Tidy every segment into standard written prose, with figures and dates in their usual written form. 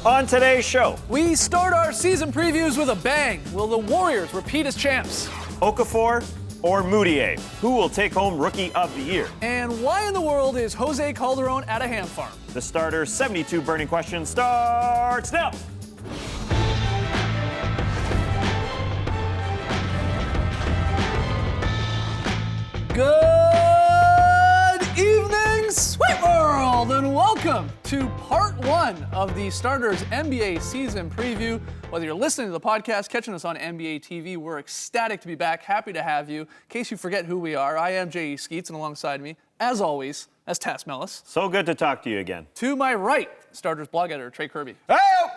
On today's show, We start our season previews with a bang. Will the Warriors repeat as champs? Okafor or Moutier? Who will take home Rookie of the Year? And why in the world is Jose Calderon at a ham farm? The starter 72 burning questions starts now. Good evening, Sweet World, and welcome to part one of the Starters NBA season preview. Whether you're listening to the podcast, catching us on NBA TV, we're ecstatic to be back. Happy to have you. In case you forget who we are, I am J.E. Skeets, and alongside me, as always, that's Tass Mellis. So good to talk to you again. To my right, Starters blog editor Trey Kirby.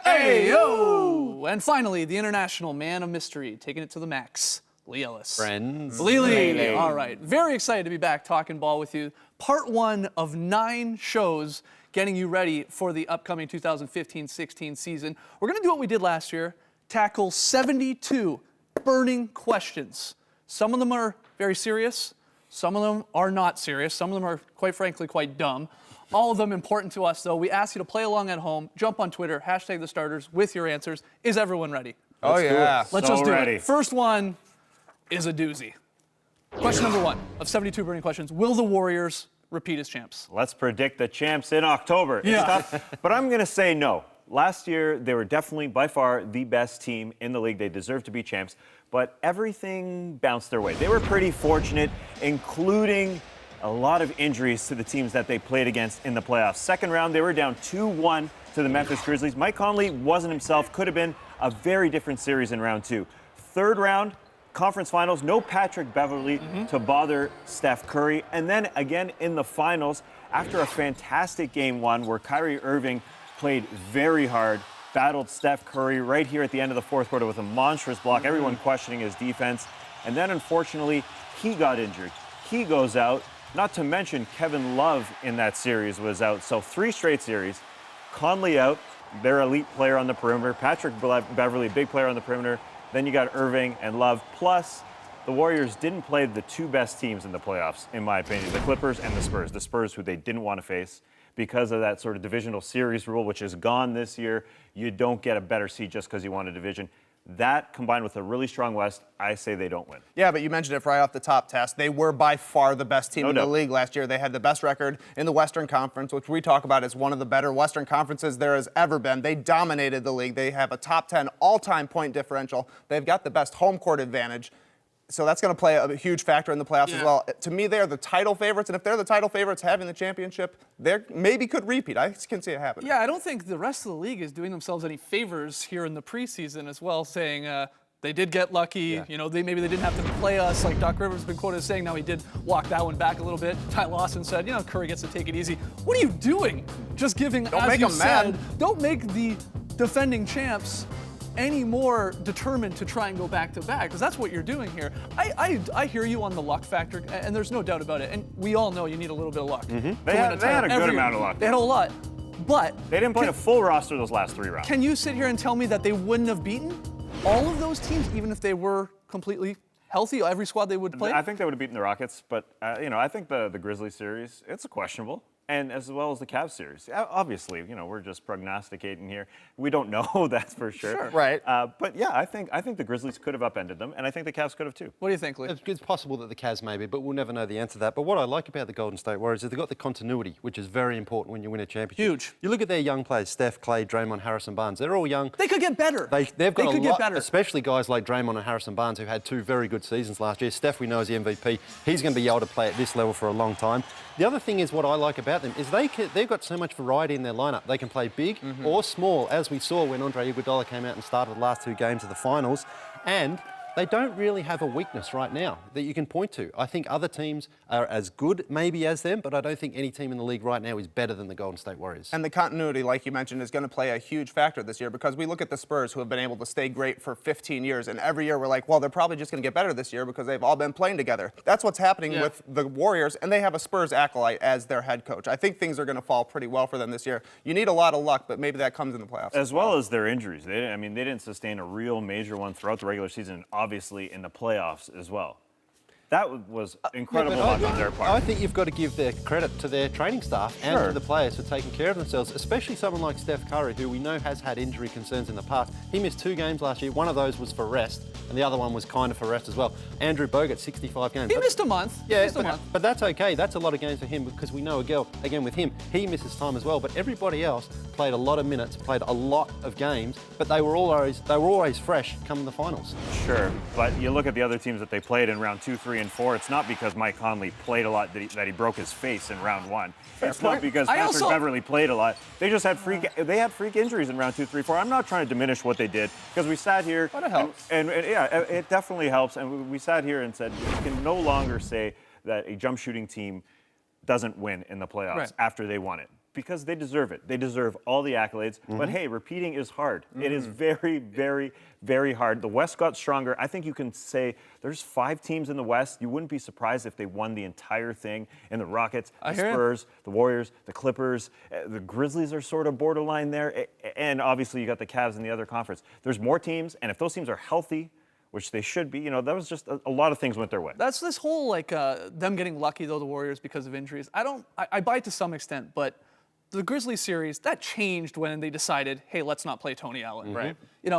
Hey, yo! And finally, the international man of mystery, taking it to the max, Lee Ellis. Friends. Lee. All right. Very excited to be back talking ball with you. Part one of 9 shows getting you ready for the upcoming 2015-16 season. We're going to do what we did last year, tackle 72 burning questions. Some of them are very serious. Some of them are not serious. Some of them are, quite frankly, quite dumb. All of them important to us, though. We ask you to play along at home. Jump on Twitter, hashtag the starters with your answers. Is everyone ready? Oh, yeah. Let's So just do ready. it. First one is a doozy. Question number 1 of 72 burning questions. Will the Warriors repeat as champs? Let's predict the champs in October. Yeah. It's tough, but I'm going to say no. Last year, they were definitely, by far, the best team in the league. They deserve to be champs, but everything bounced their way. They were pretty fortunate, including a lot of injuries to the teams that they played against in the playoffs. Second round, they were down 2-1 to the Memphis Grizzlies. Mike Conley wasn't himself, could have been a very different series in round 2. Third round, conference finals, no Patrick Beverley to bother Steph Curry. And then again in the finals, after a fantastic game 1 where Kyrie Irving played very hard, battled Steph Curry right here at the end of the fourth quarter with a monstrous block, everyone questioning his defense. And then unfortunately, he got injured. He goes out, not to mention Kevin Love in that series was out. So 3 straight series, Conley out, their elite player on the perimeter, Patrick Beverley, big player on the perimeter. Then you got Irving and Love. Plus, the Warriors didn't play the 2 best teams in the playoffs, in my opinion, the Clippers and the Spurs. The Spurs, who they didn't want to face because of that sort of divisional series rule, which is gone this year. You don't get a better seed just because you won a division. That, combined with a really strong West, I say they don't win. Yeah, but you mentioned it right off the top, Tess. They were by far the best team No in doubt. the league last year. They had the best record in the Western Conference, which we talk about as one of the better Western Conferences there has ever been. They dominated the league. They have a top 10 all-time point differential. They've got the best home court advantage. So that's going to play a huge factor in the playoffs as well. To me, they're the title favorites, and if they're the title favorites having the championship, they maybe could repeat. I can see it happening. Yeah, I don't think the rest of the league is doing themselves any favors here in the preseason as well, saying they did get lucky. You know, maybe they didn't have to play us, like Doc Rivers has been quoted as saying. Now he did walk that one back a little bit. Ty Lawson said, you know, Curry gets to take it easy. What are you doing? Just giving, Don't as make you them said, mad. don't make the defending champs any more determined to try and go back-to-back, because that's what you're doing here. I hear you on the luck factor, and there's no doubt about it. And we all know you need a little bit of luck. They had a good amount of luck. They had a lot. But They didn't play a full roster those last 3 rounds. can you sit here and tell me that they wouldn't have beaten all of those teams, even if they were completely healthy, every squad they would play? I think they would have beaten the Rockets, but I think the Grizzlies series, it's a questionable. And as well as the Cavs series. Obviously, we're just prognosticating here. We don't know, that's for sure. Sure. Right. But yeah, I think the Grizzlies could have upended them, and I think the Cavs could have too. What do you think, Lee? It's possible that the Cavs maybe, but we'll never know the answer to that. But what I like about the Golden State Warriors is they've got the continuity, which is very important when you win a championship. Huge. You look at their young players, Steph, Clay, Draymond, Harrison Barnes. They're all young. They could get better. They've got could a get lot, better. especially guys like Draymond and Harrison Barnes, who had 2 very good seasons last year. Steph, we know, is the MVP. He's going to be able to play at this level for a long time. The other thing is what I like about them is they've got so much variety in their lineup. They can play big or small, as we saw when Andre Iguodala came out and started the last 2 games of the finals. And they don't really have a weakness right now that you can point to. I think other teams are as good maybe as them, but I don't think any team in the league right now is better than the Golden State Warriors. And the continuity, like you mentioned, is going to play a huge factor this year because we look at the Spurs, who have been able to stay great for 15 years, and every year we're like, well, they're probably just going to get better this year because they've all been playing together. That's what's happening with the Warriors, and they have a Spurs acolyte as their head coach. I think things are going to fall pretty well for them this year. You need a lot of luck, but maybe that comes in the playoffs. As well as their injuries. They didn't sustain a real major one throughout the regular season, and obviously in the playoffs as well. That was incredible luck on their part. I think you've got to give their credit to their training staff and Sure. to the players for taking care of themselves, especially someone like Steph Curry, who we know has had injury concerns in the past. He missed 2 games last year. One of those was for rest, and the other one was kind of for rest as well. Andrew Bogut, 65 games. He missed a month. Yeah, Missed a month. but that's okay. That's a lot of games for him because we know, again, with him, he misses time as well. But everybody else played a lot of minutes, played a lot of games, but they were always fresh come the finals. Sure, but you look at the other teams that they played in round 2, 3, and 4. It's not because Mike Conley played a lot that he broke his face in round 1. It's not because Patrick Beverley played a lot. They just had freak injuries in round 2, 3, 4. I'm not trying to diminish what they did because we sat here. But it helps. And yeah, it definitely helps. And we sat here and said you can no longer say that a jump shooting team doesn't win in the playoffs after they won it. Because they deserve it. They deserve all the accolades. But hey, repeating is hard. It is very, very, very hard. The West got stronger. I think you can say there's 5 teams in the West. You wouldn't be surprised if they won the entire thing. And the Rockets, the Spurs, the Warriors, the Clippers, the Grizzlies are sort of borderline there. And obviously you got the Cavs in the other conference. There's more teams, and if those teams are healthy, which they should be, that was just a lot of things went their way. That's this whole them getting lucky though, the Warriors, because of injuries. I buy it to some extent, but the Grizzlies series, that changed when they decided, hey, let's not play Tony Allen. Right.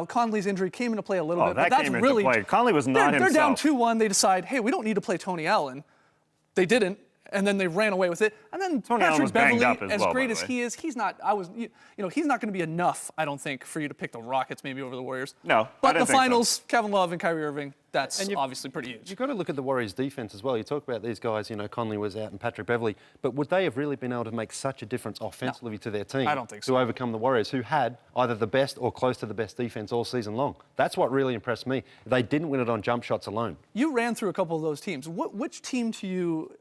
Conley's injury came into play a little bit, that but that's came into really play. Conley was not they're down himself. 2-1. They decide, hey, we don't need to play Tony Allen. They didn't, and then they ran away with it. And then Tony Allen Patrick was banged Beverley, up as well, great by as the way. he is, he's not. He's not going to be enough, I don't think, for you to pick the Rockets maybe over the Warriors. No, I but didn't the think so. finals, Kevin Love and Kyrie Irving, that's And obviously pretty huge. You've got to look at the Warriors' defense as well. You talk about these guys, Conley was out and Patrick Beverley, but would they have really been able to make such a difference offensively to their team? I don't think so. To overcome the Warriors, who had either the best or close to the best defense all season long. That's what really impressed me. They didn't win it on jump shots alone. You ran through a couple of those teams. Which team to you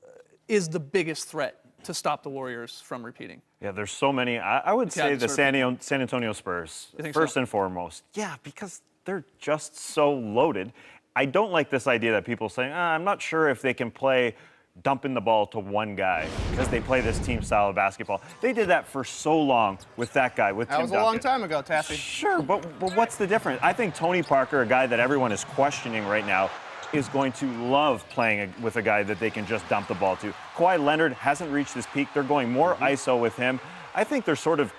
is the biggest threat to stop the Warriors from repeating? Yeah, there's so many. I would say the San Antonio Spurs, You think first so? and foremost. Yeah, because they're just so loaded. I don't like this idea that people say, I'm not sure if they can play dumping the ball to one guy because they play this team style of basketball. They did that for so long with that guy, with Tim That was a Duncan. long time ago, Taffy. Sure, but what's the difference? I think Tony Parker, a guy that everyone is questioning right now, is going to love playing with a guy that they can just dump the ball to. Kawhi Leonard hasn't reached his peak. They're going more ISO with him. I think they're sort of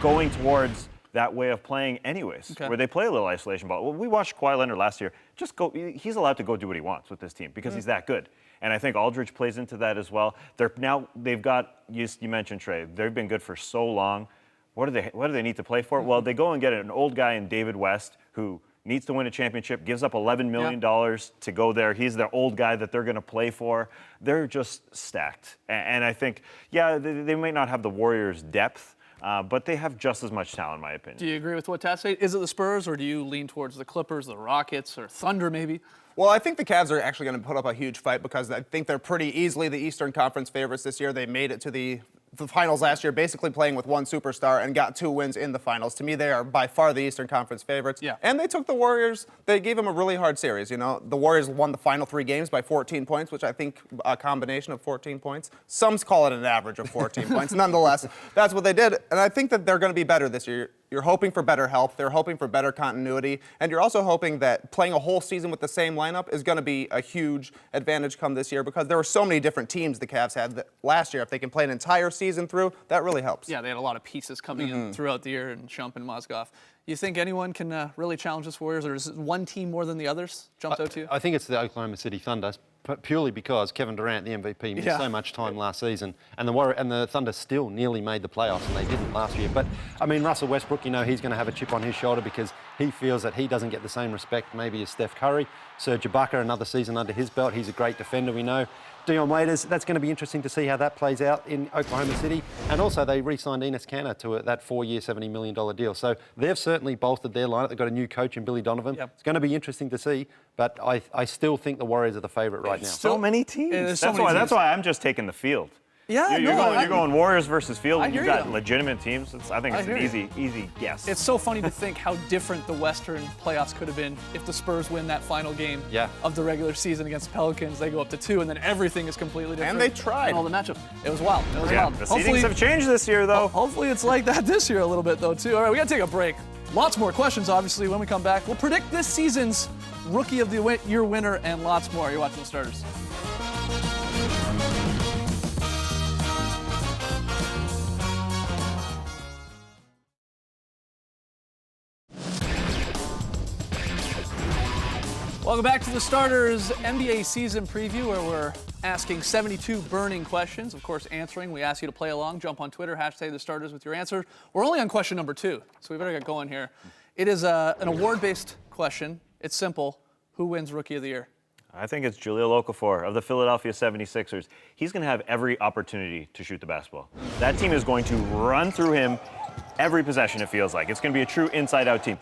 going towards that way of playing anyways, where they play a little isolation ball. Well, we watched Kawhi Leonard last year. He's allowed to go do what he wants with this team because he's that good. And I think Aldridge plays into that as well. They've got, you mentioned Trey, they've been good for so long. What do they need to play for? Well, they go and get an old guy in David West who needs to win a championship, gives up $11 million to go there. He's the old guy that they're going to play for. They're just stacked. And I think, they might not have the Warriors' depth, but they have just as much talent, in my opinion. Do you agree with what Tass said? Is it the Spurs, or do you lean towards the Clippers, the Rockets, or Thunder maybe? Well, I think the Cavs are actually going to put up a huge fight because I think they're pretty easily the Eastern Conference favorites this year. They made it to the finals last year, basically playing with one superstar and got 2 wins in the finals. To me, they are by far the Eastern Conference favorites. Yeah. And they took the Warriors. They gave them a really hard series. The Warriors won the final 3 games by 14 points, which I think a combination of 14 points. Some call it an average of 14 points. Nonetheless, that's what they did. And I think that they're going to be better this year. You're hoping for better health. They're hoping for better continuity. And you're also hoping that playing a whole season with the same lineup is going to be a huge advantage come this year because there were so many different teams the Cavs had last year. If they can play an entire season through, that really helps. Yeah, they had a lot of pieces coming in throughout the year, and Shump and Mozgov. You think anyone can really challenge this Warriors, or is one team more than the others jumped out to you? I think it's the Oklahoma City Thunder, purely because Kevin Durant, the MVP, missed so much time last season, and the Thunder still nearly made the playoffs, and they didn't last year. But I mean, Russell Westbrook, he's going to have a chip on his shoulder because he feels that he doesn't get the same respect maybe as Steph Curry. Serge Ibaka, another season under his belt. He's a great defender, we know. Dion Waiters, that's going to be interesting to see how that plays out in Oklahoma City. And also, they re-signed Enes Kanter to that 4-year, $70 million deal. So they've certainly bolstered their lineup. They've got a new coach in Billy Donovan. It's going to be interesting to see, but I still think the Warriors are the favourite right now. So many teams. there's so many teams. That's why I'm just taking the field. Yeah, you're going Warriors versus Field. I You've hear got you. legitimate teams. I think it's I an hear easy guess. It's so funny to think how different the Western playoffs could have been if the Spurs win that final game of the regular season against the Pelicans. They go up to 2, and then everything is completely different. And they tried. And all the matchups. It was wild. It was wild. The seedings have changed this year, though. Hopefully it's like that this year a little bit, though, too. All right, we got to take a break. Lots more questions, obviously, when we come back. We'll predict this season's Rookie of the Year winner and lots more. You're watching The Starters. Welcome back to The Starters NBA season preview, where we're asking 72 burning questions. Of course, answering. We ask you to play along. Jump on Twitter, hashtag The Starters with your answer. We're only on question number 2, so we better get going here. It is an award-based question. It's simple. Who wins Rookie of the Year? I think it's Jahlil Okafor of the Philadelphia 76ers. He's going to have every opportunity to shoot the basketball. That team is going to run through him every possession, it feels like. It's going to be a true inside-out team.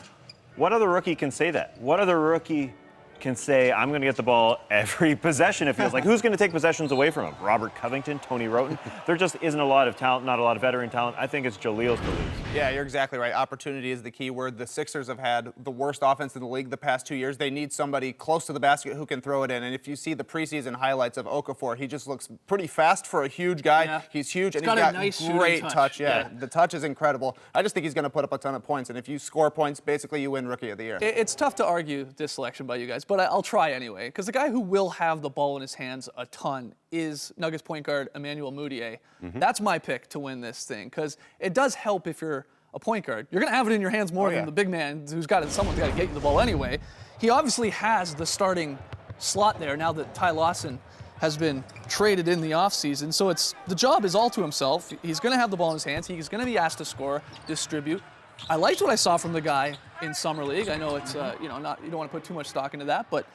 What other rookie can say that? What other rookie can say, I'm going to get the ball every possession, it feels like? Who's going to take possessions away from him? Robert Covington, Tony Wroten? There just isn't a lot of talent, not a lot of veteran talent. I think it's Jahlil's to lose. Yeah, you're exactly right. Opportunity is the key word. The Sixers have had the worst offense in the league the past 2 years. They need somebody close to the basket who can throw it in. And if you see the preseason highlights of Okafor, he just looks pretty fast for a huge guy. Yeah. He's huge, and He's he's got got a nice great shooting touch. touch. Yeah, the touch is incredible. I just think he's going to put up a ton of points. And if you score points, basically you win Rookie of the Year. It's tough to argue this selection by you guys, but I'll try anyway. Because the guy who will have the ball in his hands a ton is Nuggets point guard Emmanuel Mudiay. That's my pick to win this thing, because it does help if you're a point guard. You're going to have it in your hands more than the big man who's got it. Someone's got to get you the ball anyway. He obviously has the starting slot there now that Ty Lawson has been traded in the offseason. So the job is all to himself. He's going to have the ball in his hands. He's going to be asked to score, distribute. I liked what I saw from the guy in Summer League. I know it's you don't want to put too much stock into that, but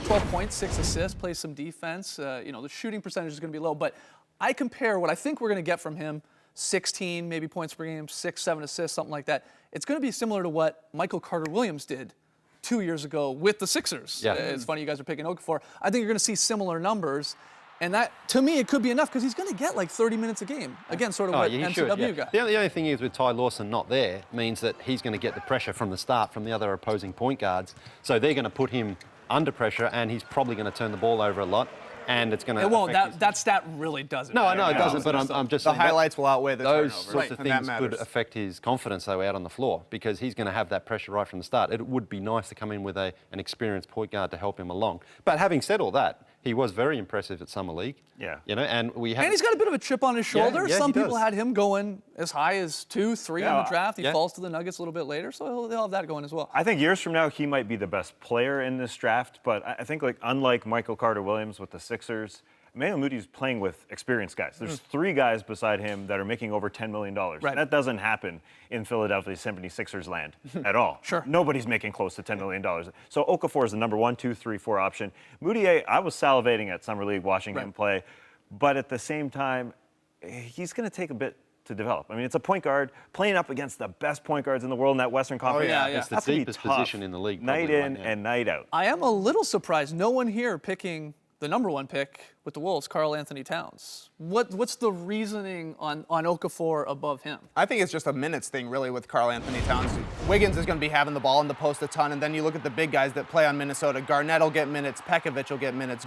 12 points, 6 assists, plays some defense. The shooting percentage is going to be low, but I compare what I think we're going to get from him, 16 maybe points per game, 6, 7 assists, something like that. It's going to be similar to what Michael Carter-Williams did 2 years ago with the Sixers. Yeah. It's funny you guys are picking Okafor. I think you're going to see similar numbers. And that, to me, it could be enough because he's going to get like 30 minutes a game. Again, sort of what MCW got. The only thing is with Ty Lawson not there means that he's going to get the pressure from the start from the other opposing point guards. So they're going to put him under pressure, and he's probably going to turn the ball over a lot. And it's going to. It won't. That stat really doesn't. No, I know it doesn't. But I'm just the saying highlights will outweigh the those turnovers. sorts of and that things matters. could affect his confidence though out on the floor, because he's going to have that pressure right from the start. It would be nice to come in with an experienced point guard to help him along. But having said all that, he was very impressive at Summer League. Yeah. And we have. And he's got a bit of a chip on his shoulder. Yeah, Some he people does. had him going as high as 2, 3 in the draft. He Yeah. falls to the Nuggets a little bit later, so they'll have that going as well. I think years from now, he might be the best player in this draft, but I think unlike Michael Carter-Williams with the Sixers, Emmanuel Mudiay's playing with experienced guys. There's 3 guys beside him that are making over $10 million. Right. That doesn't happen in Philadelphia 76ers land at all. Sure. Nobody's making close to $10 million. So Okafor is the number 1, 2, 3, 4 option. Mudiay, I was salivating at Summer League watching him play, but at the same time, he's going to take a bit to develop. I mean, it's a point guard playing up against the best point guards in the world in that Western Conference. yeah. It's the That's gonna be deepest tough, position in the league. night probably in right now. and night out. I am a little surprised. No one here picking the number 1 pick with the Wolves, Karl Anthony Towns. What's the reasoning on Okafor above him? I think it's just a minutes thing, really, with Karl Anthony Towns. Wiggins is going to be having the ball in the post a ton, and then you look at the big guys that play on Minnesota. Garnett will get minutes, Pekovic will get minutes,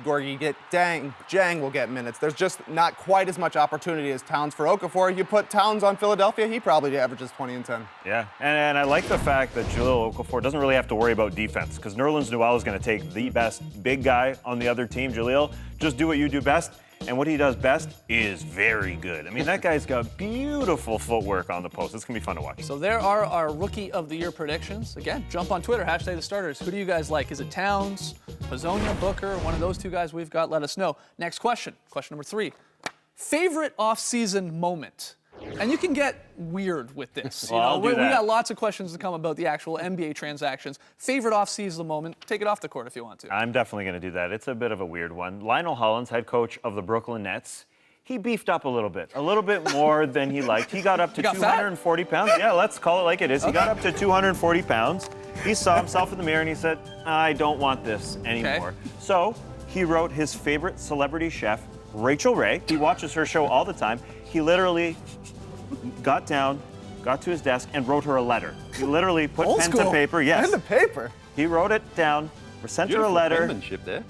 Jang will get minutes. There's just not quite as much opportunity as Towns for Okafor. You put Towns on Philadelphia, he probably averages 20 and 10. Yeah, and I like the fact that Jahlil Okafor doesn't really have to worry about defense, because Nerlens Noel is going to take the best big guy on the other team. Jahlil, just do what you do best, and what he does best is very good. I mean, that guy's got beautiful footwork on the post. It's going to be fun to watch. So there are our Rookie of the Year predictions. Again, jump on Twitter, hashtag The Starters. Who do you guys like? Is it Towns, Hazonia, Booker? One of those 2 guys we've got, let us know. Next question, question number 3. Favorite off-season moment? And you can get weird with this. Well, I'll do we that. got lots of questions to come about the actual NBA transactions. Favorite off-season moment? Take it off the court if you want to. I'm definitely going to do that. It's a bit of a weird one. Lionel Hollins, head coach of the Brooklyn Nets, he beefed up a little bit more than he liked. He got up to He got fat? 240 pounds. Yeah, let's call it like it is. He got up to 240 pounds. He saw himself in the mirror and he said, I don't want this anymore. So he wrote his favorite celebrity chef Rachel Ray. He watches her show all the time. He literally got down, got to his desk, and wrote her a letter. He literally put Old pen school. to paper. Yes. And the paper. He wrote it down, sent her a Beautiful letter, penmanship there.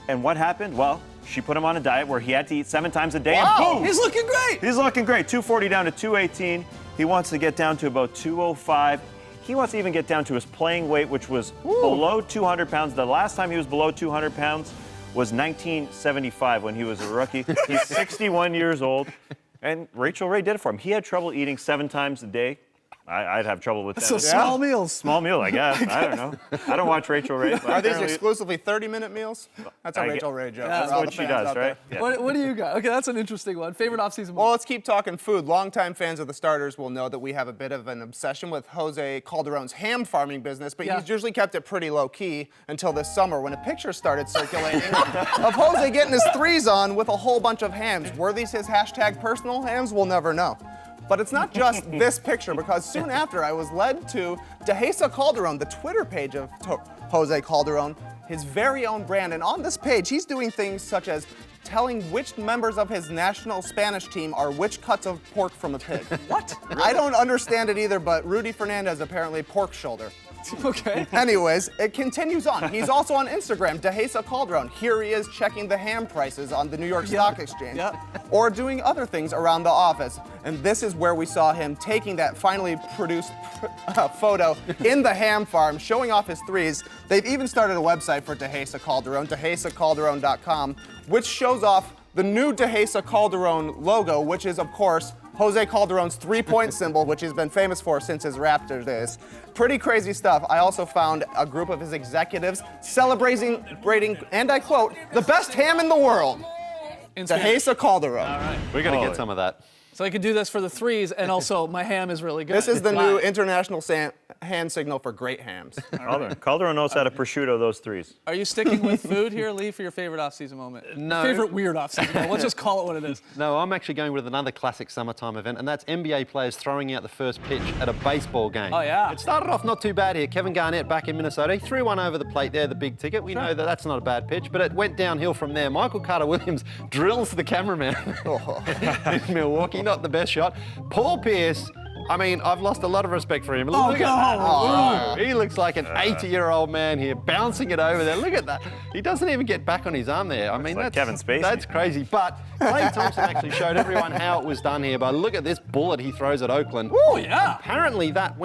and what happened? Well, she put him on a diet where he had to eat 7 times a day, Wow. and boom! He's looking great. He's looking great. 240 down to 218. He wants to get down to about 205. He wants to even get down to his playing weight, which was below 200 pounds. The last time he was below 200 pounds was 1975 when he was a rookie. He's 61 years old, and Rachel Ray did it for him. He had trouble eating 7 times a day. I'd have trouble with that. So small meals. Small meal, I guess. I don't know. I don't watch Rachel Ray. But Are these apparently- exclusively 30-minute meals? That's a I get- Rachel Ray joke. That's for all what the she fans does, out there. right? Yeah. What do you got? Okay, that's an interesting one. Favorite offseason Well, moment? let's keep talking food. Longtime fans of the Starters will know that we have a bit of an obsession with Jose Calderon's ham farming business, but Yeah. he's usually kept it pretty low-key until this summer when a picture started circulating of Jose getting his threes on with a whole bunch of hams. Were these his hashtag personal hams? We'll never know. But it's not just this picture, because soon after I was led to Dehesa Calderon, the Twitter page of Jose Calderon, his very own brand. And on this page, he's doing things such as telling which members of his national Spanish team are which cuts of pork from a pig. What? I don't understand it either, but Rudy Fernandez apparently pork shoulder. Okay. Anyways, it continues on. He's also on Instagram, Dehesa Calderon. Here he is checking the ham prices on the New York Stock Exchange. Yep. Or doing other things around the office. And this is where we saw him taking that finally produced photo in the ham farm, showing off his threes. They've even started a website for Dehesa Calderon, DehesaCalderon.com, which shows off the new Dehesa Calderon logo, which is, of course, Jose Calderon's three-point symbol, which he's been famous for since his Raptors days. Pretty crazy stuff. I also found a group of his executives celebrating, and I quote, the best ham in the world, In Spanish. Dehesa Calderon. We got to Oh. get some of that. So I could do this for the threes, and also my ham is really good. This is the Wow. new international hand signal for great hams. Calderon knows how to prosciutto those threes. Are you sticking with food here, Lee, for your favorite offseason moment? No. Favorite weird offseason moment. Let's just call it what it is. No, I'm actually going with another classic summertime event, and that's NBA players throwing out the first pitch at a baseball game. Oh, yeah. It started off not too bad here. Kevin Garnett back in Minnesota. He threw one over the plate there, the big ticket. We know that that's not a bad pitch, but it went downhill from there. Michael Carter-Williams drills the cameraman in Milwaukee. Not the best shot. Paul Pierce, I mean, I've lost a lot of respect for him. Look at that. Oh, he looks like an 80-year-old man here, bouncing it over there. Look at that. He doesn't even get back on his arm there. I mean, like that's Kevin Spacey. That's crazy. But Klay Thompson actually showed everyone how it was done here. But look at this bullet he throws at Oakland. Oh, yeah. Apparently that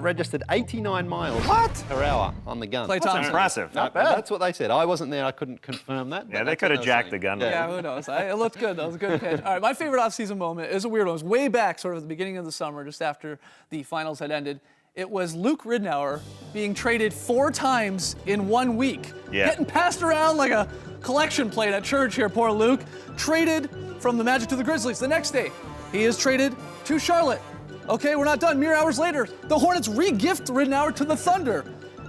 registered 89 miles per hour on the gun. Klay Thompson. Impressive. Not bad. That's what they said. I wasn't there. I couldn't confirm that. Yeah, but they that's could what have were jacked the saying. gun. Yeah, who knows? It looked good. That was a good pitch. All right, my favorite offseason moment is a weird one. It was way back, sort of at the beginning of the summer, just after the finals had ended. It was Luke Ridnour being traded 4 times in 1 week. Yeah. Getting passed around like a collection plate at church here, poor Luke. Traded from the Magic to the Grizzlies. The next day, he is traded to Charlotte. Okay, we're not done. Mere hours later, the Hornets re-gift Ridnour to the Thunder.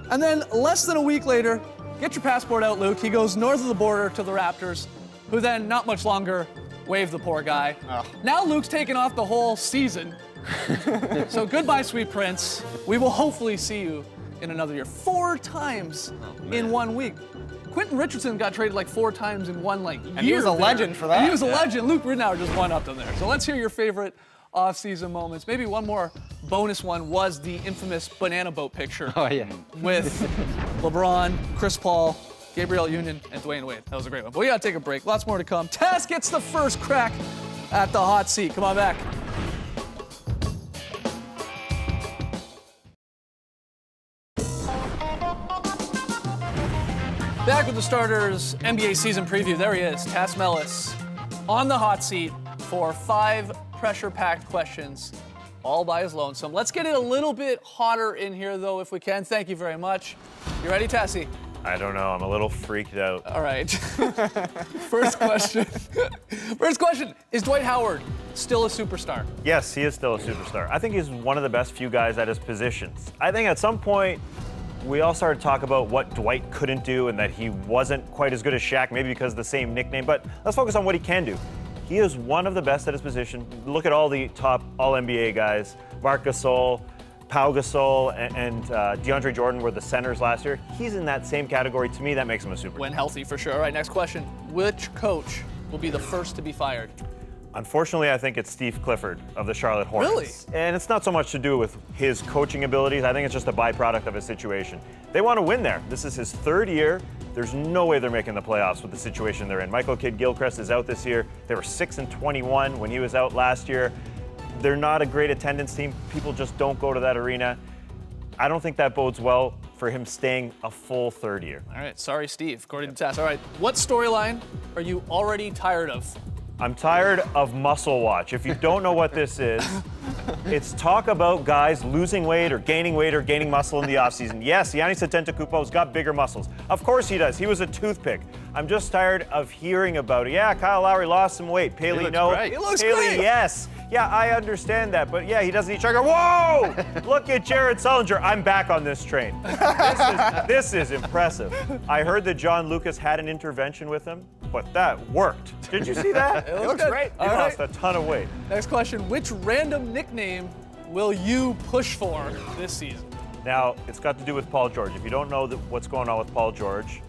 And then less than a week later, get your passport out, Luke. He goes north of the border to the Raptors, who then, not much longer, waived the poor guy. Now Luke's taken off the whole season. So goodbye, sweet prince. We will hopefully see you in another year. 4 times in 1 week. Quentin Richardson got traded like 4 times in one year. he was a legend for that. And he was a legend. Luke Ridnour just one up them there. So let's hear your favorite off-season moments. Maybe one more bonus one was the infamous banana boat picture. Oh, yeah. With LeBron, Chris Paul, Gabriel Union, and Dwayne Wade. That was a great one. But we gotta take a break. Lots more to come. Taz gets the first crack at the hot seat. Come on back. Back with the Starters NBA season preview. There he is, Taz Mellis, on the hot seat for 5 pressure-packed questions, all by his lonesome. Let's get it a little bit hotter in here, though, if we can. Thank you very much. You ready, Tassie? I don't know. I'm a little freaked out. All right. First question. First question. Is Dwight Howard still a superstar? Yes, he is still a superstar. I think he's one of the best few guys at his positions. I think at some point, we all started to talk about what Dwight couldn't do and that he wasn't quite as good as Shaq, maybe because of the same nickname, but let's focus on what he can do. He is one of the best at his position. Look at all the top All-NBA guys. Marc Gasol, Pau Gasol, and DeAndre Jordan were the centers last year. He's in that same category. To me, that makes him a superstar. When healthy, for sure. All right, next question. Which coach will be the first to be fired? Unfortunately, I think it's Steve Clifford of the Charlotte Hornets. Really? And it's not so much to do with his coaching abilities. I think it's just a byproduct of his situation. They want to win there. This is his third year. There's no way they're making the playoffs with the situation they're in. Michael Kidd-Gilchrist is out this year. They were 6-21 when he was out last year. They're not a great attendance team. People just don't go to that arena. I don't think that bodes well for him staying a full third year. All right, sorry, Steve, according to Tass. All right, what storyline are you already tired of? I'm tired of Muscle Watch. If you don't know what this is, it's talk about guys losing weight or gaining muscle in the offseason. Yes, Giannis Antetokounmpo's got bigger muscles. Of course he does. He was a toothpick. I'm just tired of hearing about it. Yeah, Kyle Lowry lost some weight. Paley, looks no. great. He looks Paley, great. yes. Yeah, I understand that, but yeah, he doesn't eat sugar. Whoa! Look at Jared Sullinger. I'm back on this train. This is impressive. I heard that John Lucas had an intervention with him, but that worked. Did you see that? It looks great. He lost a ton of weight. Next question, which random nickname will you push for this season? Now, it's got to do with Paul George. If you don't know what's going on with Paul George,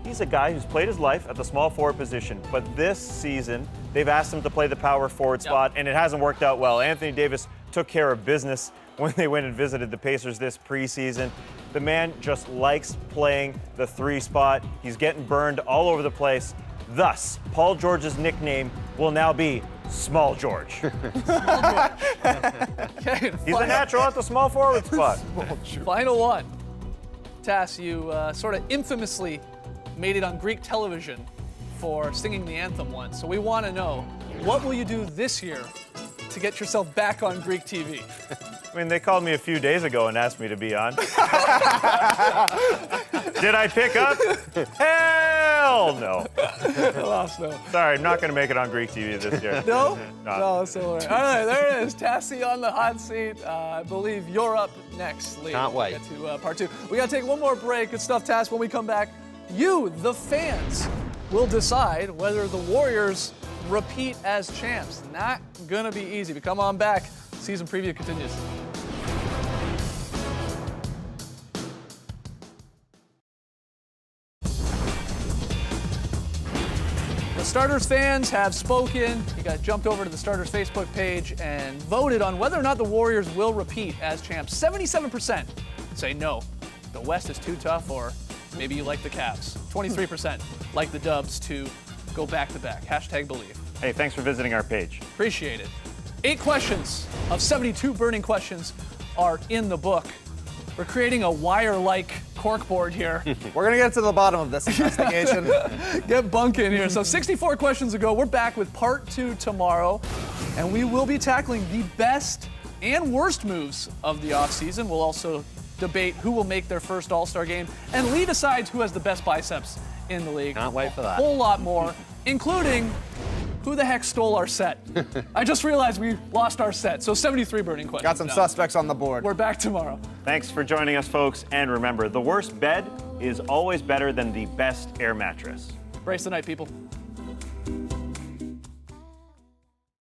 he's a guy who's played his life at the small forward position, but this season, they've asked him to play the power forward spot, and it hasn't worked out well. Anthony Davis took care of business when they went and visited the Pacers this preseason. The man just likes playing the 3 spot. He's getting burned all over the place. Thus, Paul George's nickname will now be Small George. Okay, He's a natural at the small forward spot. final one. Tass, you sort of infamously made it on Greek television for singing the anthem once. So we want to know, what will you do this year to get yourself back on Greek TV? I mean, they called me a few days ago and asked me to be on. Did I pick up? Hell no. Lost, no. Sorry, I'm not going to make it on Greek TV this year. No? Not. No, so all right, there it is. Tassie on the hot seat. I believe you're up next, Lee. Can't wait. We'll get to part 2. We got to take one more break. Good stuff, Tass. When we come back, you, the fans, will decide whether the Warriors repeat as champs. Not going to be easy, but come on back. Season preview continues. The Starters fans have spoken. You got jumped over to the Starters Facebook page and voted on whether or not the Warriors will repeat as champs. 77% say no. The West is too tough, or maybe you like the Cavs. 23% like the Dubs to go back-to-back. #believe. Hey, thanks for visiting our page. Appreciate it. 8 questions of 72 burning questions are in the book. We're creating a wire-like corkboard here. We're going to get to the bottom of this investigation. Get bunk in here. So 64 questions ago, we're back with part 2 tomorrow, and we will be tackling the best and worst moves of the offseason. We'll also debate who will make their first All-Star game, and Lee decides who has the best biceps in the league. Can't wait for that. A whole lot more, including who the heck stole our set. I just realized we lost our set. So 73 burning questions. Got some now. suspects on the board. We're back tomorrow. Thanks for joining us, folks. And remember, the worst bed is always better than the best air mattress. Brace the night, people.